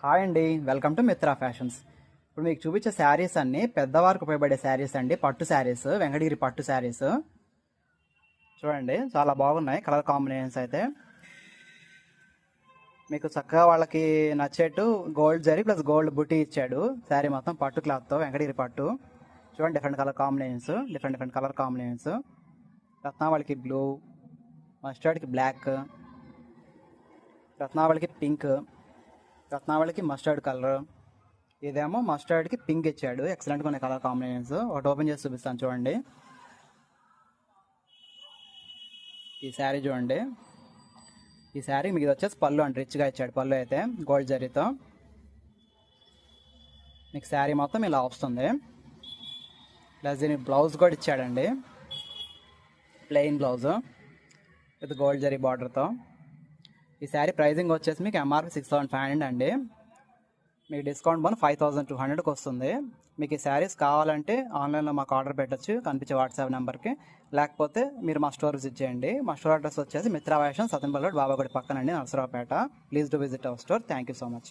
Hi అండి, welcome to Mitra fashions. ఇప్పుడు మీకు చూపించే శారీస్ అన్ని పెద్దవారికి ఉపయోగపడే శారీస్ అండి. పట్టు శారీస్, వెంకటగిరి పట్టు శారీస్ చూడండి, చాలా బాగున్నాయి. కలర్ కాంబినేషన్స్ అయితే మీకు చక్కగా వాళ్ళకి నచ్చేట్టు gold zari plus gold buti ఇచ్చాడు. శారీ మొత్తం పట్టు క్లాత్తో వెంకటగిరి పట్టు. చూడండి, different colour combinations, different colour combinations. రత్నావళికి బ్లూ, మస్టర్డ్కి బ్లాక్, రత్నావళికి పింక్, రత్నావళికి మస్టర్డ్ కలర్, ఇదేమో మస్టర్డ్కి పింక్ ఇచ్చాడు. ఎక్సలెంట్గా ఉన్నాయి కలర్ కాంబినేషన్స్. ఒకటి ఓపెన్ చేసి చూపిస్తాను చూడండి. ఈ శారీ చూడండి, ఈ శారీ మీకు వచ్చేసి పళ్ళు అంటే రిచ్గా ఇచ్చాడు. పళ్ళు అయితే గోల్డ్ జరీతో మీకు శారీ మొత్తం ఇలా వస్తుంది. ప్లస్ దీనికి బ్లౌజ్ కూడా ఇచ్చాడండి, plain blouse with gold zari బార్డర్తో. ఈ శారీ ప్రైజింగ్ వచ్చేసి మీకు ఎంఆర్పి 6500 అండి. మీకు డిస్కౌంట్ బోన్ 5200కి వస్తుంది. మీకు ఈ శారీస్ కావాలంటే ఆన్లైన్లో మాకు ఆర్డర్ పెట్టచ్చు కనిపించే వాట్సాప్ నెంబర్కి. లేకపోతే మీరు మా స్టోర్ విజిట్ చేయండి. మా స్టోర్ అడ్రస్ వచ్చేసి మిత్రా ఫ్యాషన్, సతన్పల్లి రోడ్, బాబాగుడి పక్కనండి, Narasaraopet. Please do visit our store. Thank you so much.